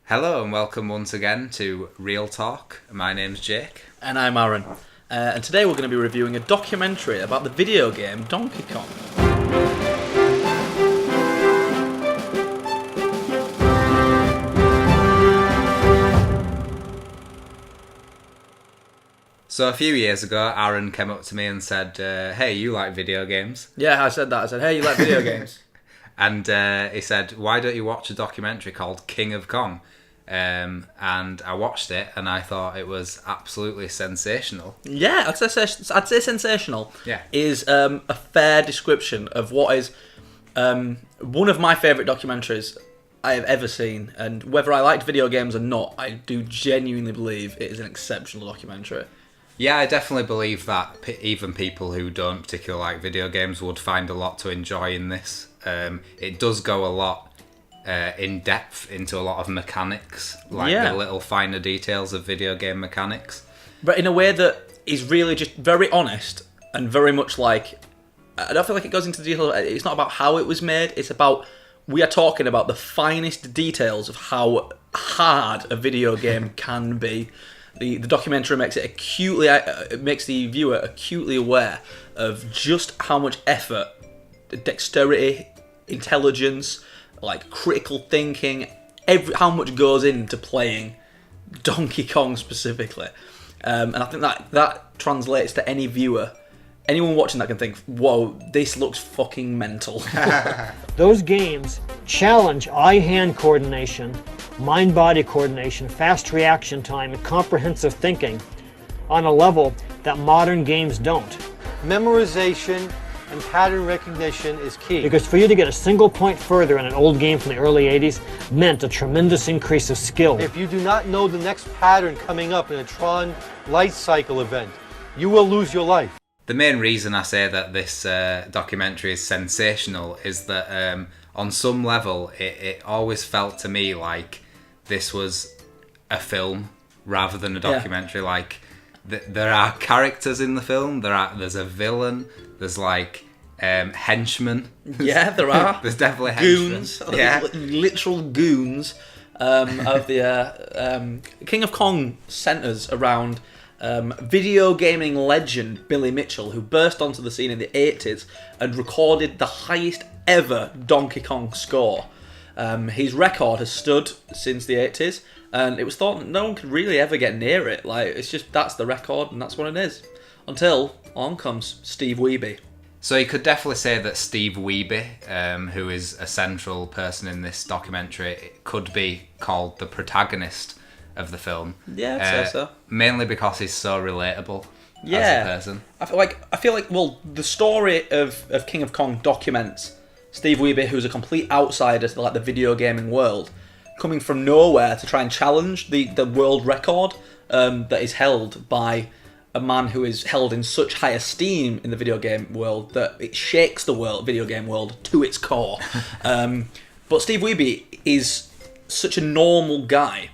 Hello and welcome once again to Real Talk. My name's Jake. And I'm Aaron. And today we're going to be reviewing a documentary about the video game Donkey Kong. So a few years ago, Aaron came up to me and said, hey, you like video games? Yeah, I said that. I said, hey, you like video games? And he said, why don't you watch a documentary called King of Kong? And I watched it and I thought it was absolutely sensational. Yeah, I'd say sensational. Yeah. Is a fair description of what is one of my favourite documentaries I have ever seen. And whether I liked video games or not, I do genuinely believe it is an exceptional documentary. Yeah, I definitely believe that even people who don't particularly like video games would find a lot to enjoy in this. It does go a lot in depth into a lot of mechanics, like the little finer details of video game mechanics. But in a way that is really just very honest and very much like, I don't feel like it goes into detail. It's not about how it was made, it's about, we are talking about the finest details of how hard a video game can be. The documentary makes it makes the viewer acutely aware of just how much effort, dexterity, intelligence, like critical thinking, how much goes into playing Donkey Kong specifically. And I think that translates to any viewer. Anyone watching that can think, whoa, this looks fucking mental. Those games challenge eye-hand coordination, mind-body coordination, fast reaction time, and comprehensive thinking on a level that modern games don't. Memorization and pattern recognition is key. Because for you to get a single point further in an old game from the early 80s meant a tremendous increase of skill. If you do not know the next pattern coming up in a Tron light cycle event, you will lose your life. The main reason I say that this documentary is sensational is that on some level it always felt to me like this was a film rather than a documentary. Yeah. Like there are characters in the film. There's a villain. There's like henchmen. Yeah, there are. There's definitely goons. Henchmen. Yeah, literal goons of the King of Kong centres around video gaming legend Billy Mitchell, who burst onto the scene in the 80s and recorded the highest ever Donkey Kong score. His record has stood since the 80s, and it was thought that no one could really ever get near it. Like, it's just, that's the record, and that's what it is. Until along comes Steve Wiebe. So you could definitely say that Steve Wiebe, who is a central person in this documentary, could be called the protagonist of the film. Yeah, I'd say so. Mainly because he's so relatable as a person. I feel like well, the story of King of Kong documents Steve Wiebe, who's a complete outsider to like the video gaming world, coming from nowhere to try and challenge the world record that is held by a man who is held in such high esteem in the video game world that it shakes the video game world to its core. But Steve Wiebe is such a normal guy.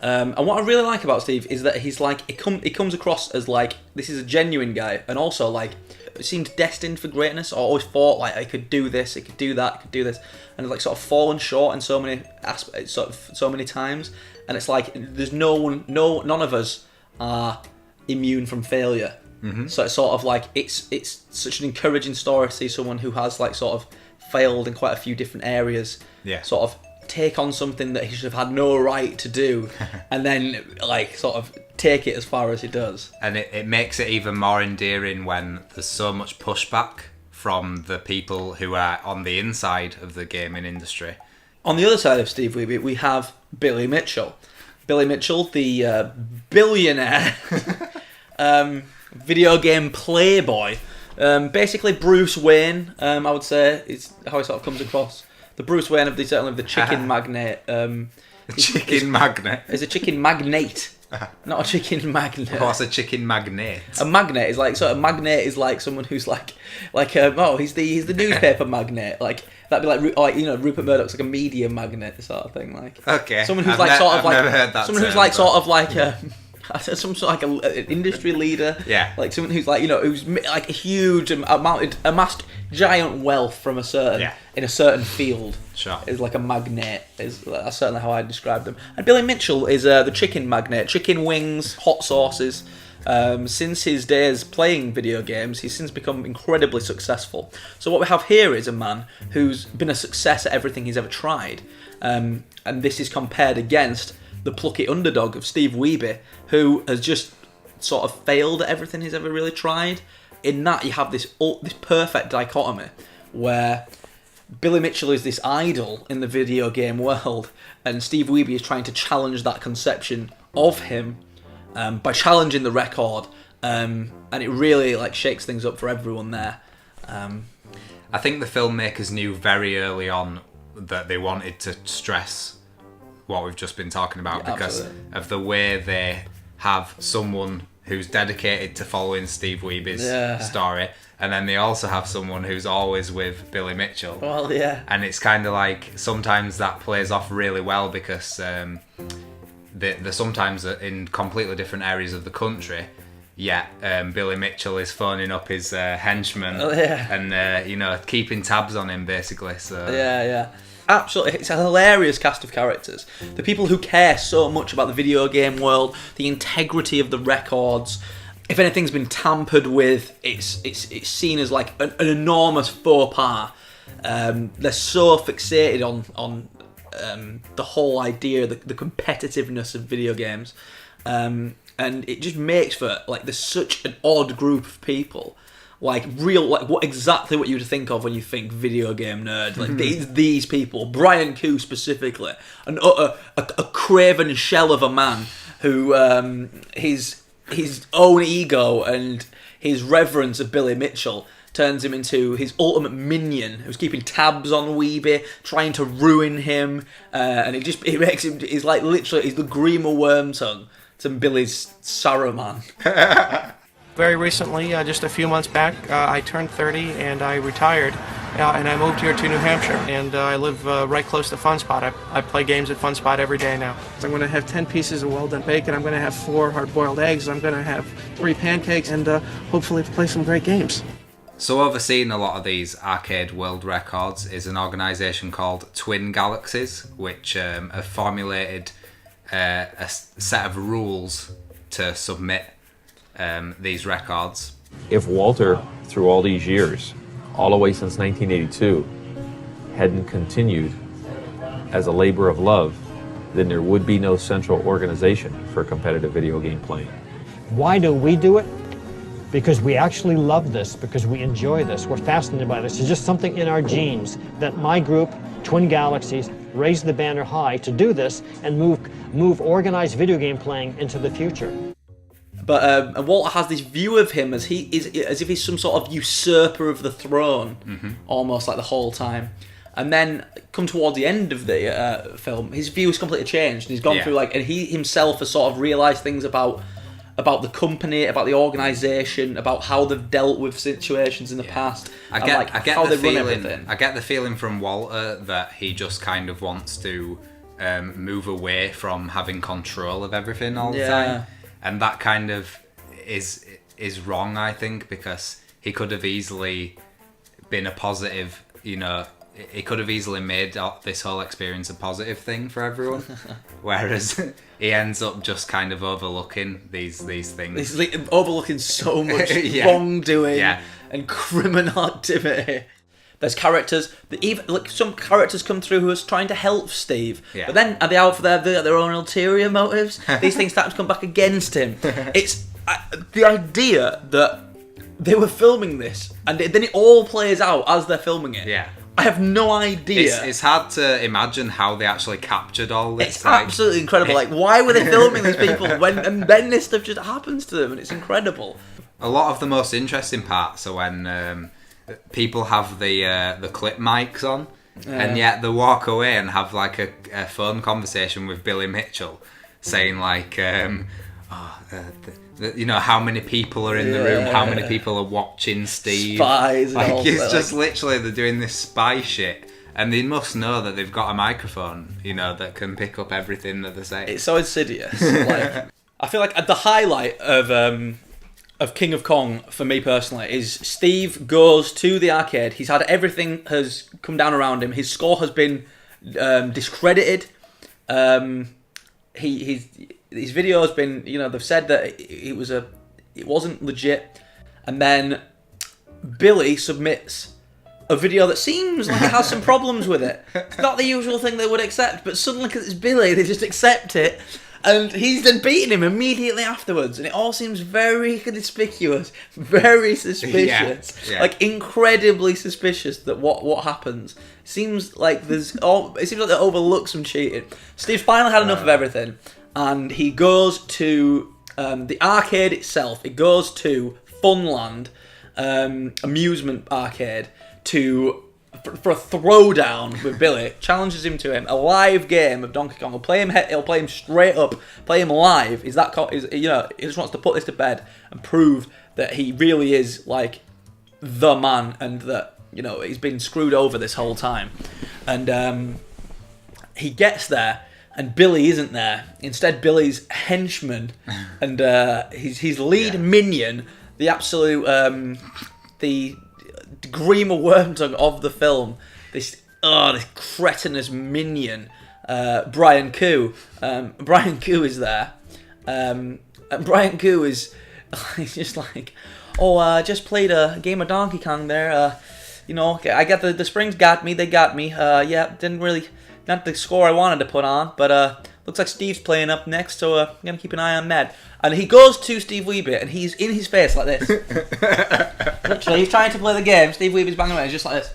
And what I really like about Steve is that he's like, he comes across as like, this is a genuine guy, and also like, seemed destined for greatness, or always thought like, I could do this, I could do that, I could do this, and like sort of fallen short in so many aspects, so many times. And it's like, there's none of us are immune from failure. Mm-hmm. So it's sort of like, it's such an encouraging story to see someone who has like sort of failed in quite a few different areas, sort of take on something that he should have had no right to do, and then like sort of take it as far as he does. And it makes it even more endearing when there's so much pushback from the people who are on the inside of the gaming industry. On the other side of Steve Wiebe, we have Billy Mitchell. Billy Mitchell, the billionaire video game playboy. Basically Bruce Wayne, I would say, is how he sort of comes across. The Bruce Wayne of the chicken magnate. Chicken magnate? Is a chicken magnate. Not a chicken magnet. What's a chicken magnate? A magnate is like, so a magnate is like someone who's like he's the newspaper magnate. Like that'd be like you know, Rupert Murdoch's like a media magnate sort of thing. Like okay, someone who's I've never heard that. Someone who's like sort of like some sort of like an industry leader. Yeah. Like someone who's like, you know, who's like a huge amassed giant wealth from a certain in a certain field. Sure. Is like a magnate. That's certainly how I describe them. And Billy Mitchell is the chicken magnate. Chicken wings, hot sauces. Since his days playing video games, he's since become incredibly successful. So what we have here is a man who's been a success at everything he's ever tried. And this is compared against the plucky underdog of Steve Wiebe, who has just sort of failed at everything he's ever really tried. In that, you have this perfect dichotomy where Billy Mitchell is this idol in the video game world, and Steve Wiebe is trying to challenge that conception of him by challenging the record, and it really like shakes things up for everyone there. I think the filmmakers knew very early on that they wanted to stress what we've just been talking about because of the way they have someone who's dedicated to following Steve Wiebe's story, and then they also have someone who's always with Billy Mitchell. Well, yeah. And it's kind of like sometimes that plays off really well because they're sometimes in completely different areas of the country, yet Billy Mitchell is phoning up his henchman and keeping tabs on him basically. So yeah. Absolutely, it's a hilarious cast of characters. The people who care so much about the video game world, the integrity of the records. If anything's been tampered with, it's seen as like an enormous faux pas. They're so fixated on the whole idea, the competitiveness of video games, and it just makes for like there's such an odd group of people. Like exactly what you would think of when you think video game nerd. Like these people, Brian Koo specifically, a craven shell of a man who his own ego and his reverence of Billy Mitchell turns him into his ultimate minion, who's keeping tabs on Wiebe, trying to ruin him, and it makes him. He's like literally he's the Grima Wormtongue to Billy's Saruman. Very recently, just a few months back, I turned 30 and I retired, and I moved here to New Hampshire, and I live right close to FunSpot. I play games at FunSpot every day now. So I'm going to have 10 pieces of well-done bacon, I'm going to have 4 hard-boiled eggs, I'm going to have 3 pancakes, and hopefully play some great games. So overseeing a lot of these arcade world records is an organisation called Twin Galaxies, which have formulated a set of rules to submit these records. If Walter, through all these years, all the way since 1982, hadn't continued as a labor of love, then there would be no central organization for competitive video game playing. Why do we do it? Because we actually love this, because we enjoy this, we're fascinated by this. It's just something in our genes that my group, Twin Galaxies, raised the banner high to do this and move organized video game playing into the future. But Walter has this view of him as if he's some sort of usurper of the throne, almost like the whole time. And then, come towards the end of the film, his view is completely changed. And he's gone through and he himself has sort of realised things about the company, about the organisation, about how they've dealt with situations in the past. I get the feeling from Walter that he just kind of wants to move away from having control of everything all the time. And that kind of is wrong, I think, because he could have easily been a positive, he could have easily made this whole experience a positive thing for everyone. Whereas he ends up just kind of overlooking these things. He's like overlooking so much wrongdoing and criminal activity. There's characters that even some characters come through who are trying to help Steve, but then are they out for their own ulterior motives? These things start to come back against him. It's the idea that they were filming this and then it all plays out as they're filming it. Yeah, I have no idea. It's hard to imagine how they actually captured all this. It's absolutely incredible. Like, why were they filming these people and then this stuff just happens to them, and it's incredible. A lot of the most interesting parts are when people have the clip mics on, and yet they walk away and have like a phone conversation with Billy Mitchell, saying like, how many people are in the room, how many people are watching Steve. Spies. Like it's just literally they're doing this spy shit, and they must know that they've got a microphone, that can pick up everything that they're saying. It's so insidious. Like, I feel like the highlight of of King of Kong for me personally is Steve goes to the arcade. He's had everything has come down around him. His score has been discredited. His video has been, they've said that it wasn't legit, and then Billy submits a video that seems like it has some problems with it. It's not the usual thing they would accept, but suddenly because it's Billy, they just accept it. And he's then beating him immediately afterwards, and it all seems very conspicuous, very suspicious, like incredibly suspicious that what happens. Seems like it seems like they overlook some cheating. Steve's finally had enough of everything, and he goes to the arcade itself. He goes to Funland amusement arcade for a throwdown with Billy. Challenges him to a live game of Donkey Kong. He'll play him straight up, play him live. He just wants to put this to bed and prove that he really is like the man, and that he's been screwed over this whole time. And he gets there, and Billy isn't there. Instead, Billy's henchman and his lead minion, the absolute the Grima Wormtongue of the film, this cretinous minion, Brian Koo. Brian Koo is there, and Brian Koo is he's just like, I just played a game of Donkey Kong there. I got the springs got me, they got me. Didn't really, not the score I wanted to put on, but looks like Steve's playing up next, so I'm gonna keep an eye on that. And he goes to Steve Wiebe, and he's in his face like this. Literally, he's trying to play the game. Steve Wiebe's banging away. He's just like this.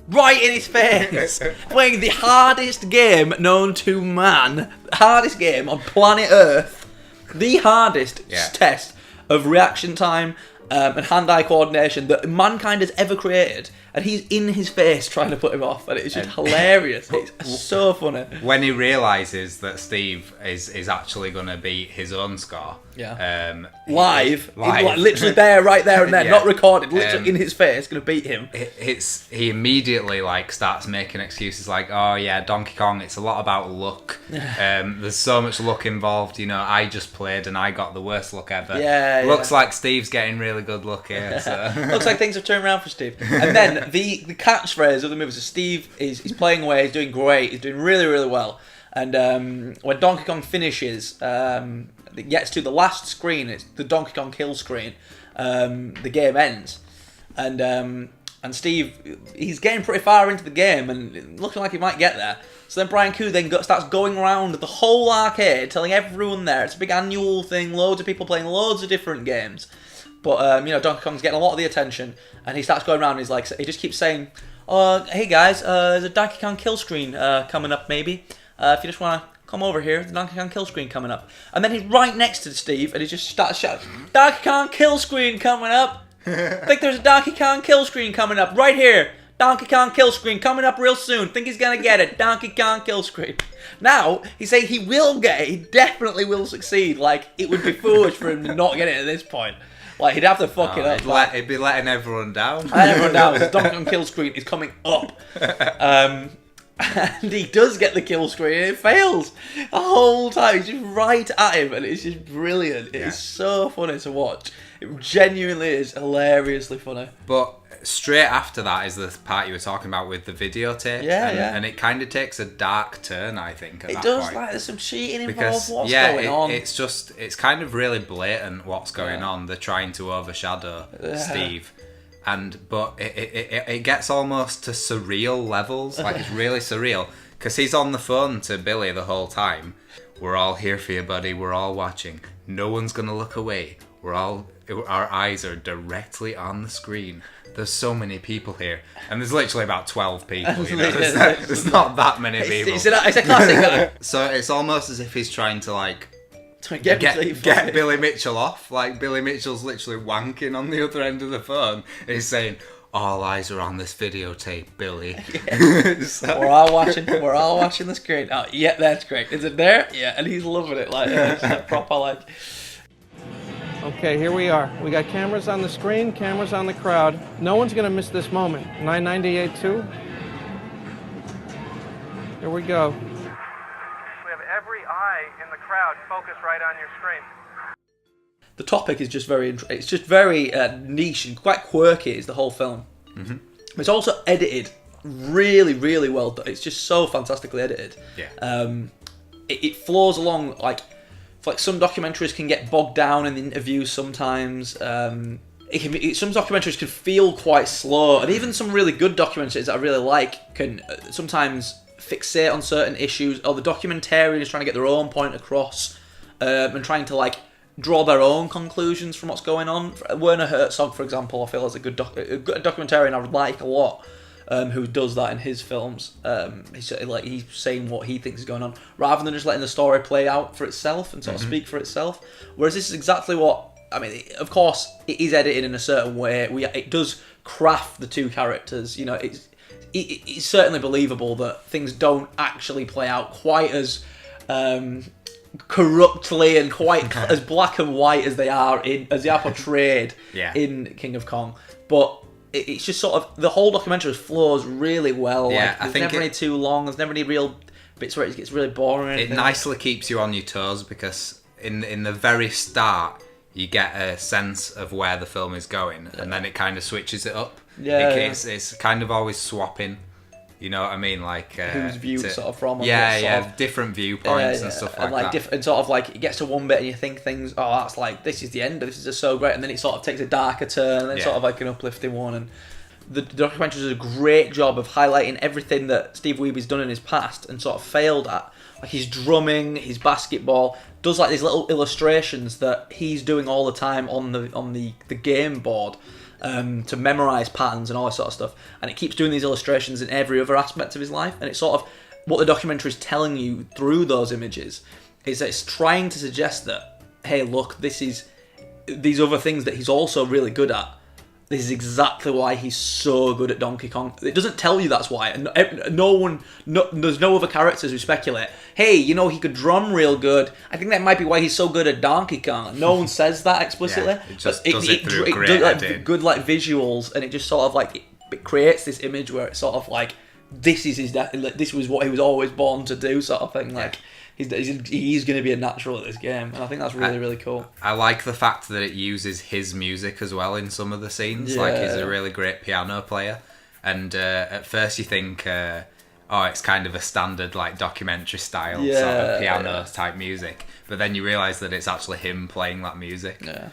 Right in his face. Playing the hardest game known to man. The hardest game on planet Earth. The hardest test of reaction time and hand-eye coordination that mankind has ever created. And he's in his face trying to put him off, and it's just hilarious. It's so funny. When he realises that Steve is actually going to beat his own score. Live. Literally there, right there and then, not recorded, literally in his face, going to beat him. He immediately starts making excuses like, Donkey Kong, it's a lot about luck. There's so much luck involved, I just played and I got the worst luck ever. Looks like Steve's getting really good luck here. So. Looks like things have turned around for Steve. And then the catchphrase of the movie is Steve he's playing away, he's doing great, he's doing really, really well. And when Donkey Kong finishes, it gets to the last screen, it's the Donkey Kong kill screen, the game ends. And Steve, he's getting pretty far into the game and looking like he might get there. So then Brian Koo then starts going around the whole arcade, telling everyone there, it's a big annual thing, loads of people playing loads of different games. But, Donkey Kong's getting a lot of the attention, and he starts going around and he just keeps saying, hey guys, there's a Donkey Kong kill screen coming up maybe. If you just want to come over here, the Donkey Kong kill screen coming up. And then he's right next to Steve, and he just starts shouting, Donkey Kong kill screen coming up. Think there's a Donkey Kong kill screen coming up right here. Donkey Kong kill screen coming up real soon. Think he's going to get it. Donkey Kong kill screen. Now, he's saying he will get it. He definitely will succeed. Like, it would be foolish for him to not get it at this point. Like, he'd have to fuck it up. He'd be letting everyone down. The Donkey Kong kill screen is coming up. And he does get the kill screen, and it fails the whole time. He's just right at him, and it's just brilliant. It's so funny to watch. It genuinely is hilariously funny. But straight after that is the part you were talking about with the videotape. And it kind of takes a dark turn, I think. It does, like there's some cheating involved. What's going on? It's kind of really blatant what's going on. They're trying to overshadow Steve. But it gets almost to surreal levels. Like, it's really surreal. Because he's on the phone to Billy the whole time. We're all here for you, buddy. We're all watching. No one's going to look away. Our eyes are directly on the screen. There's so many people here. And there's literally about 12 people. There's not that many people. It's a classic. So it's almost as if he's trying to, get Billy Mitchell off. Like, Billy Mitchell's literally wanking on the other end of the phone. And he's saying, all eyes are on this videotape, Billy. We're all watching the screen. Oh, yeah, that's great. Is it there? Yeah, and he's loving it. It's proper, Okay, here we are. We got cameras on the screen, cameras on the crowd. No one's going to miss this moment. 998-2. Here we go. We have every eye in the crowd focused right on your screen. the topic is just very it's just very niche and quite quirky. Is the whole film? Mm-hmm. It's also edited really, really well done. It's just so fantastically edited. Yeah. It flows along like some documentaries can get bogged down in the interviews sometimes. Some documentaries can feel quite slow, and even some really good documentaries that I really like can sometimes fixate on certain issues, or the documentarian is trying to get their own point across, and trying to like draw their own conclusions from what's going on. Werner Herzog, for example, I feel is a good documentarian I like a lot. Who does that in his films? He's saying what he thinks is going on, rather than just letting the story play out for itself and sort of speak for itself. Whereas this is exactly what I mean. Of course, it is edited in a certain way. It does craft the two characters. You know, it's certainly believable that things don't actually play out quite as corruptly and quite as black and white as they are portrayed in King of Kong, but. It's just sort of the whole documentary flows really well. Yeah, there's never any too long. There's never any real bits where it gets really boring. It nicely keeps you on your toes because in the very start you get a sense of where the film is going, and then it kind of switches it up. It's kind of always swapping. You know what I mean? Like whose view sort of from? Different viewpoints and stuff like that. And sort of like it gets to one bit and you think things, oh, that's like this is the end. This is just so great, and then it sort of takes a darker turn, and then sort of like an uplifting one. And the documentary does a great job of highlighting everything that Steve Wiebe's done in his past and sort of failed at, like his drumming, his basketball. Does like these little illustrations that he's doing all the time on the game board. To memorise patterns and all this sort of stuff, and it keeps doing these illustrations in every other aspect of his life, and it's sort of what the documentary is telling you through those images is that it's trying to suggest that, hey, look, this is these other things that he's also really good at. This is exactly why he's so good at Donkey Kong. It doesn't tell you that's why. And there's no other characters who speculate, hey, you know, he could drum real good. I think that might be why he's so good at Donkey Kong. No one says that explicitly. It just does it through great editing. Good like visuals, and it just sort of like it creates this image where it's sort of like this was what he was always born to do, sort of thing. Like he's going to be a natural at this game, and I think that's really, really cool. I like the fact that it uses his music as well in some of the scenes. Like he's a really great piano player, and at first you think, it's kind of a standard like documentary style sort of piano type music, but then you realise that it's actually him playing that music. Yeah,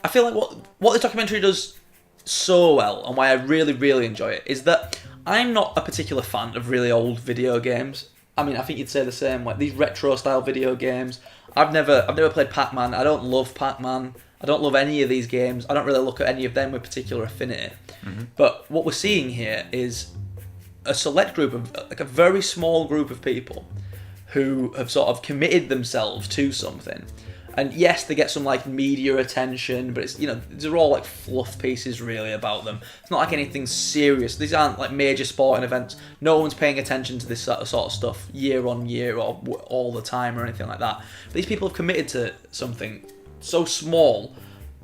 I feel like what the documentary does so well, and why I really, really enjoy it, is that I'm not a particular fan of really old video games. I mean, I think you'd say the same. Like these retro style video games, I've never played Pac-Man. I don't love Pac-Man. I don't love any of these games. I don't really look at any of them with particular affinity. Mm-hmm. But what we're seeing here is a select group of, like a very small group of people who have sort of committed themselves to something. And yes, they get some like media attention, but it's, you know, these are all like fluff pieces really about them. It's not like anything serious. These aren't like major sporting events. No one's paying attention to this sort of stuff year on year or all the time or anything like that. But these people have committed to something so small,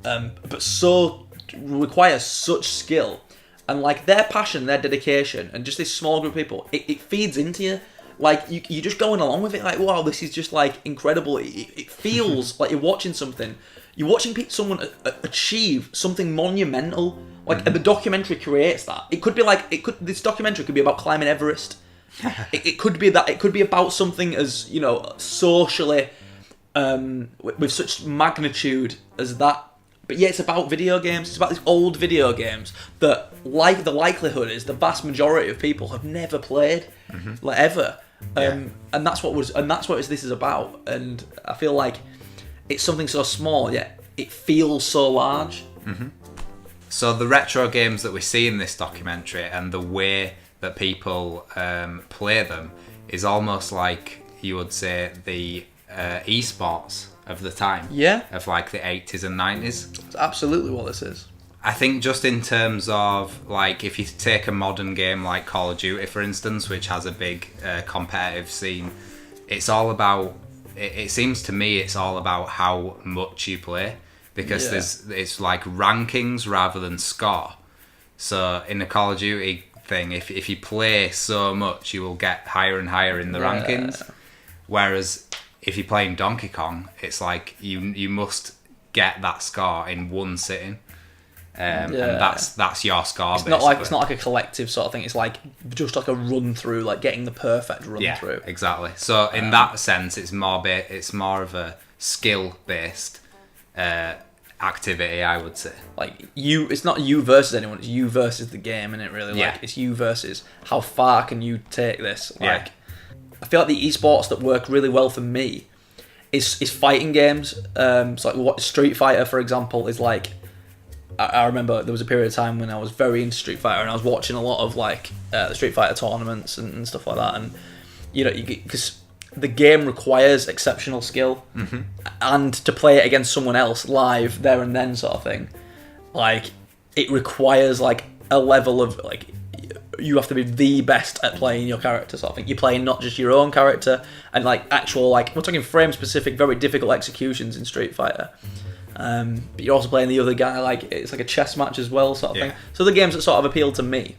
but so requires such skill, and like their passion, their dedication, and just this small group of people, it feeds into you. Like, you're just going along with it, like, wow, this is just, like, incredible. It feels like you're watching something. You're watching someone achieve something monumental. Like, and the documentary creates that. It could be like, this documentary could be about climbing Everest. It could be that. It could be about something as, you know, socially, with such magnitude as that. But yeah, it's about video games. It's about these old video games that, like, the likelihood is the vast majority of people have never played, like, ever. And that's what this is about. And I feel like it's something so small, yet it feels so large. Mm-hmm. So the retro games that we see in this documentary and the way that people play them is almost like, you would say, the eSports of the time. Yeah. Of like the 80s and 90s. It's absolutely what this is. I think just in terms of, like, if you take a modern game like Call of Duty, for instance, which has a big competitive scene, it's all about, it seems to me it's all about how much you play, because it's like rankings rather than score. So in the Call of Duty thing, if you play so much, you will get higher and higher in the rankings. Whereas if you're playing Donkey Kong, it's like you must get that score in one sitting. And that's your score. It's not like a collective sort of thing. It's like just like a run through, like getting the perfect run through. Exactly. So in that sense, it's more of a skill based activity, I would say. Like it's not you versus anyone. It's you versus the game, and it really like it's you versus how far can you take this. Like I feel like the esports that work really well for me is fighting games. So like what Street Fighter, for example, is like. I remember there was a period of time when I was very into Street Fighter and I was watching a lot of like the Street Fighter tournaments and stuff like that, and you know, because the game requires exceptional skill, and to play it against someone else live there and then sort of thing, like it requires like a level of like you have to be the best at playing your character sort of thing. You're playing not just your own character and like actual like we're talking frame specific, very difficult executions in Street Fighter. But you're also playing the other guy, like it's like a chess match as well, sort of thing. So the games that sort of appeal to me.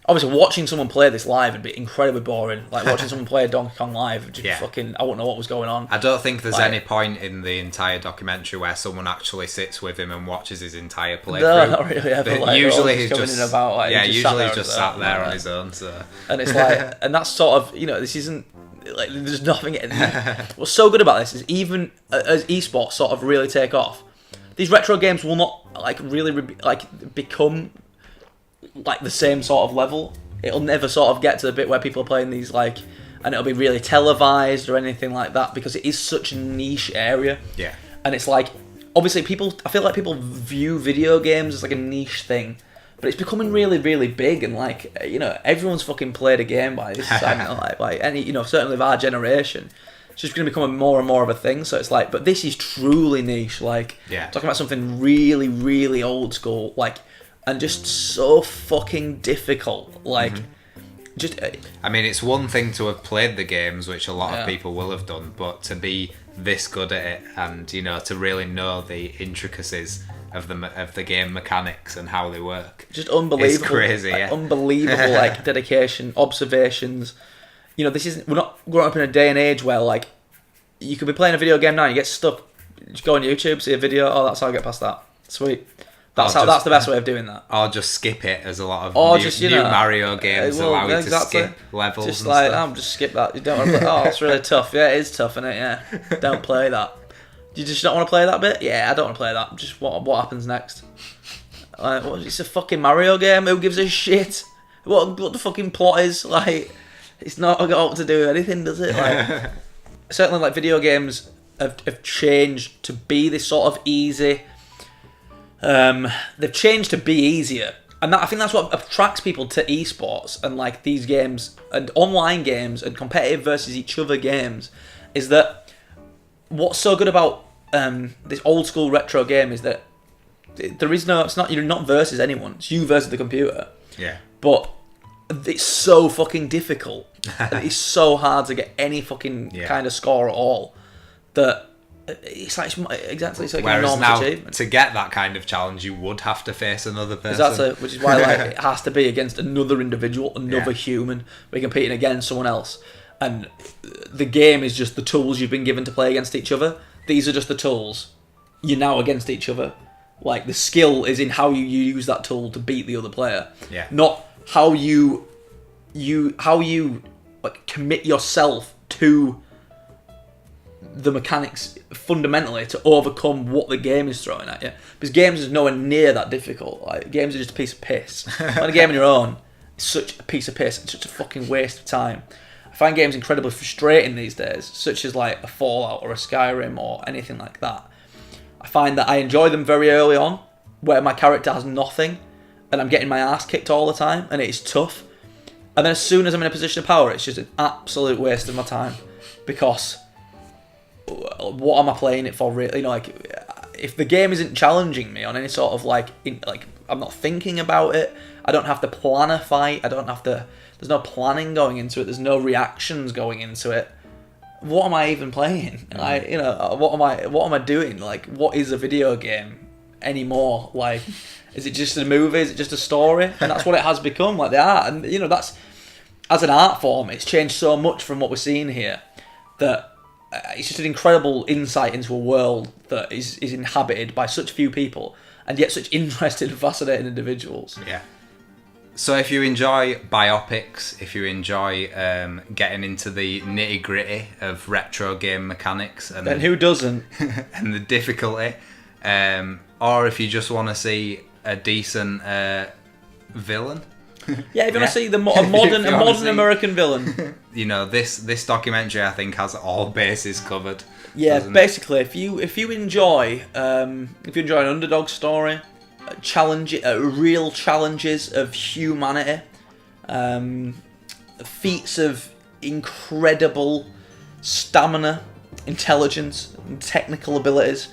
Obviously, watching someone play this live would be incredibly boring. Like watching someone play Donkey Kong live, would just fucking, I wouldn't know what was going on. I don't think there's any point in the entire documentary where someone actually sits with him and watches his entire playthrough. No, not really. Ever. Like, usually he's just in and about, like, usually he's just sat there on his own. So, and it's like, and that's sort of, you know, this isn't. Like, there's nothing. What's so good about this is even as esports sort of really take off, these retro games will not like really become like the same sort of level. It'll never sort of get to the bit where people are playing these like, and it'll be really televised or anything like that because it is such a niche area. Yeah. And it's like, obviously I feel like people view video games as like a niche thing, but it's becoming really, really big, and like, you know, everyone's fucking played a game by this time. like any, you know, certainly of our generation. It's just going to become more and more of a thing. So it's like, but this is truly niche. Like, talking about something really, really old school, like, and just so fucking difficult. Like, just. I mean, it's one thing to have played the games, which a lot of people will have done, but to be this good at it, and you know, to really know the intricacies of the game mechanics and how they work, just unbelievable. It's crazy, like, unbelievable, like dedication, observations. You know, we're not growing up in a day and age where, like, you could be playing a video game now, you get stuck, just go on YouTube, see a video, oh, that's how I get past that. Sweet. That's the best way of doing that. Or just skip it, as a lot of new Mario games allow you to skip levels just and like, stuff. Just skip that. You don't want to play, it's really tough. Yeah, it is tough, isn't it? Yeah. Don't play that. Do you just not want to play that bit? Yeah, I don't want to play that. Just what happens next? Like, it's a fucking Mario game, who gives a shit? What the fucking plot is, like... It's not got to do with anything, does it? Like, certainly, like, video games have changed to be this sort of easy. They've changed to be easier, and I think that's what attracts people to esports and like these games and online games and competitive versus each other games. Is that what's so good about this old school retro game is that there is no. It's not, you're not versus anyone. It's you versus the computer. Yeah. But it's so fucking difficult. It's so hard to get any fucking kind of score at all that it's like exactly it's like an enormous now, achievement. To get that kind of challenge, you would have to face another person. Exactly, which is why like it has to be against another individual, another human. We're competing against someone else, and the game is just the tools you've been given to play against each other. These are just the tools. You're now against each other. Like, the skill is in how you use that tool to beat the other player. Yeah. Not how you like commit yourself to the mechanics fundamentally to overcome what the game is throwing at you. Because games is nowhere near that difficult. Like, games are just a piece of piss. Playing a game on your own is such a piece of piss. It's such a fucking waste of time. I find games incredibly frustrating these days, such as like a Fallout or a Skyrim or anything like that. I find that I enjoy them very early on, where my character has nothing, and I'm getting my ass kicked all the time, and it's tough. And then as soon as I'm in a position of power, it's just an absolute waste of my time. Because what am I playing it for, really? You know, like, if the game isn't challenging me on any sort of like I'm not thinking about it, I don't have to plan a fight, there's no planning going into it, there's no reactions going into it. What am I even playing? Like, you know, what am I doing? Like, what is a video game anymore? Like, is it just a movie? Is it just a story? And that's what it has become, like the art. And, you know, that's, as an art form, it's changed so much from what we're seeing here that it's just an incredible insight into a world that is inhabited by such few people and yet such interesting and fascinating individuals. Yeah. So if you enjoy biopics, if you enjoy getting into the nitty gritty of retro game mechanics, And who doesn't? and the difficulty, or if you just want to see a decent villain, Yeah, if you want Yeah. to see a If modern you wanna see- American villain. you know, this documentary I think has all bases covered. Yeah, doesn't it? basically, if you enjoy an underdog story, real challenges of humanity, feats of incredible stamina, intelligence, and technical abilities,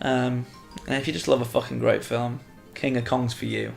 and if you just love a fucking great film, King of Kong's for you.